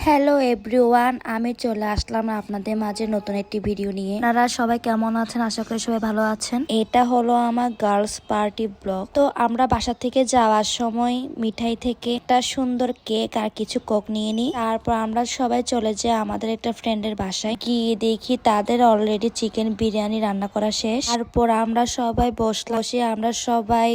Hello everyone, আমি চলে আসলাম আপনাদের মাঝে নতুন একটি ভিডিও নিয়ে। আপনারা সবাই কেমন আছেন? আশা করি সবাই ভালো আছেন। এটা হলো আমার গার্লস পার্টি ব্লগ। তো আমরা বাসা থেকে যাওয়ার সময় মিঠাই থেকে একটা সুন্দর কেক আর কিছু কোক নিয়ে নিই। তারপর আমরা সবাই চলে যাই আমাদের একটা ফ্রেন্ডের বাসায়। গিয়ে দেখি তাদের অলরেডি চিকেন বিরিয়ানি রান্না করা শেষ। তারপর আমরা সবাই বসে আমরা সবাই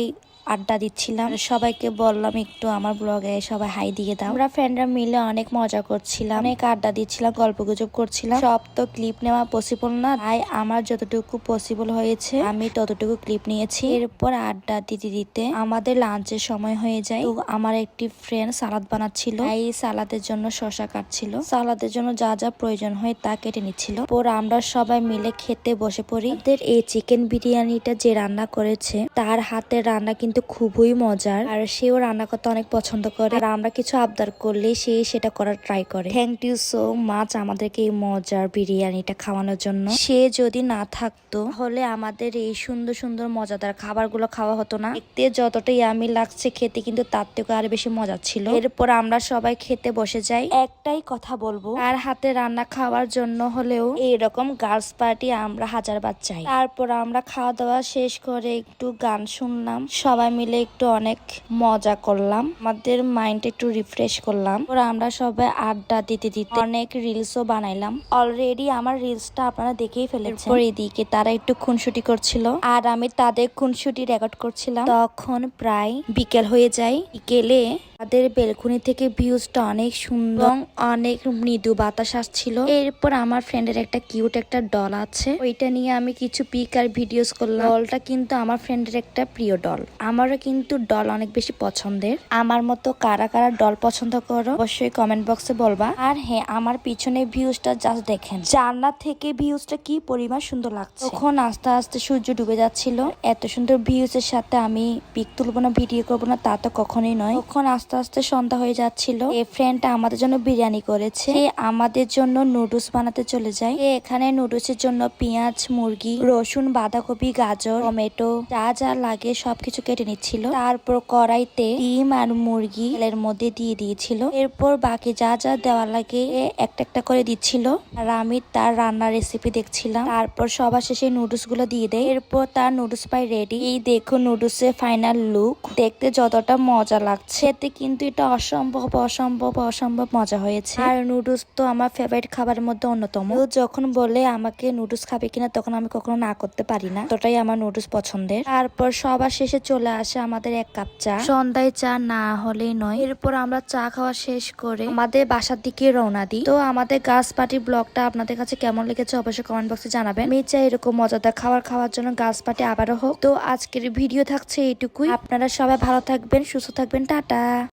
আড্ডা দিচ্ছিলাম। সবাইকে বললাম একটু আমার ব্লগে সবাই হাই দিয়ে দাও। আমরা ফ্রেন্ডরা মিলে অনেক মজা করছিলাম, অনেক আড্ডা দিচ্ছিলাম, গল্প গুজব করছিলাম। সব তো ক্লিপ নেওয়া পসিবল না, তাই আমার যতটুকু পসিবল হয়েছে আমি ততটুকু ক্লিপ নিয়েছি। এরপর আড্ডা দিতে দিতে আমাদের লাঞ্চের সময় হয়ে যায়। তো আমার একটি ফ্রেন্ড সালাদ বানাচ্ছিল, এই সালাদের জন্য শসা কাটছিল, সালাদের জন্য যা যা প্রয়োজন হয় তা কেটে নিচ্ছিল। পর আমরা সবাই মিলে খেতে বসে পড়ি। আমাদের এই চিকেন বিরিয়ানিটা যে রান্না করেছে তার হাতের রান্না কিন্তু খুবই মজার, আর সেও রান্না করতে অনেক পছন্দ করে। আর আমরা কিছু আবদার করলে সে সেটা করার ট্রাই করে। থ্যাংক ইউ সো মাচ আমাদেরকে এই মজার বিরিয়ানিটা খাওয়ানোর জন্য। সে যদি না থাকতো তাহলে আমাদের এই সুন্দর সুন্দর মজাদার খাবারগুলো খাওয়া হতো না। দেখতে যতটা ইয়ামি লাগছে, খেতে কিন্তু তার থেকে আরো বেশি মজা ছিল। এরপর আমরা সবাই খেতে বসে যাই। একটাই কথা বলবো, তার হাতে রান্না খাওয়ার জন্য হলেও এইরকম গার্লস পার্টি আমরা হাজারবার চাই। তারপর আমরা খাওয়া দাওয়া শেষ করে একটু গান শুনলাম, সবাই মিলে একটু অনেক মজা করলাম, আমাদের মাইন্ড একটু রিফ্রেশ করলাম। ওরা আমরা সবাই আড্ডা দিতে দিতে অনেক রিলসও বানাইলাম। অলরেডি আমার রিলসটা আপনারা দেখেই ফেলেছেন। এদিকে তারা একটু খুনসুটি করছিল আর আমি তাদের খুনসুটি রেকর্ড করছিলাম। তখন প্রায় বিকেল হয়ে যায়। বিকেলে তাদের বেলকুনি থেকে ভিউজটা অনেক সুন্দর, অনেক মৃদু বাতাস আসছিল। এরপর আমার ফ্রেন্ডের একটা কিউট একটা ডল আছে, ওইটা নিয়ে আমি কিছু পিক আর ভিডিওস করলাম। ডলটা কিন্তু আমার ফ্রেন্ডের একটা প্রিয় ডল। আমারও কিন্তু ডল অনেক বেশি পছন্দের। আমার মতো কারা কারা ডল পছন্দ করো অবশ্যই কমেন্ট বক্সে বলবা। আর হ্যাঁ, আমার পিছনে ভিউজটা জাস্ট দেখেন, জানলা থেকে ভিউজটা কি পরিমাণ সুন্দর লাগছে। তখন আস্তে আস্তে সূর্য ডুবে যাচ্ছিল। এত সুন্দর ভিউজের সাথে আমি পিক তুলবো না, ভিডিও করবো না, তা তো কখনোই নয়। তখন আস্তে আস্তে সন্ধ্যা হয়ে যাচ্ছিল। এই ফ্রেন্ডটা আমাদের জন্য বিরিয়ানি করেছে, আমাদের জন্য নুডলস বানাতে চলে যায়। এখানে নুডলসের জন্য পেঁয়াজ, মুরগি, রসুন, বাঁধাকপি, গাজর, টমেটো যা যা লাগে সবকিছু কেটে নিচ্ছিল। তারপর কড়াইতে ডিম আর মুরগি তেলের মধ্যে দিয়ে দিয়েছিল। এরপর বাকি যা যা দেওয়া লাগে একটা একটা করে দিচ্ছিল, আর আমি তার রান্নার রেসিপি দেখছিলাম। তারপর সবার শেষে নুডলস গুলো দিয়ে দেয়। এরপর তার নুডলস পাই রেডি। এই দেখো নুডলসের ফাইনাল লুক। দেখতে যতটা মজা লাগছে, এতে কিন্তু এটা অসম্ভব অসম্ভব অসম্ভব মজা হয়েছে। আর নুডলস তো আমার ফেভারিট খাবারের মধ্যে অন্যতম। যখন বলে আমাকে নুডলস খাবে কিনা, তখন আমি কখনো না করতে পারি না, তোটাই আমার নুডলস পছন্দের। তারপর সবার শেষে চলে আসে আমাদের এক কাপ চা। সন্ধ্যায় চা না হলেই নয়। এরপর আমরা চা খাওয়া শেষ করে আমাদের বাসার দিকে রওনা দিই। তো আমাদের গার্লস পার্টি ব্লগটা আপনাদের কাছে কেমন লেগেছে অবশ্যই কমেন্ট বক্সে জানাবেন। আমি চাই এরকম মজাদার খাওয়ার জন্য গার্লস পার্টি আবারও হোক। তো আজকের ভিডিও থাকছে এইটুকুই। আপনারা সবাই ভালো থাকবেন, সুস্থ থাকবেন, টাটা।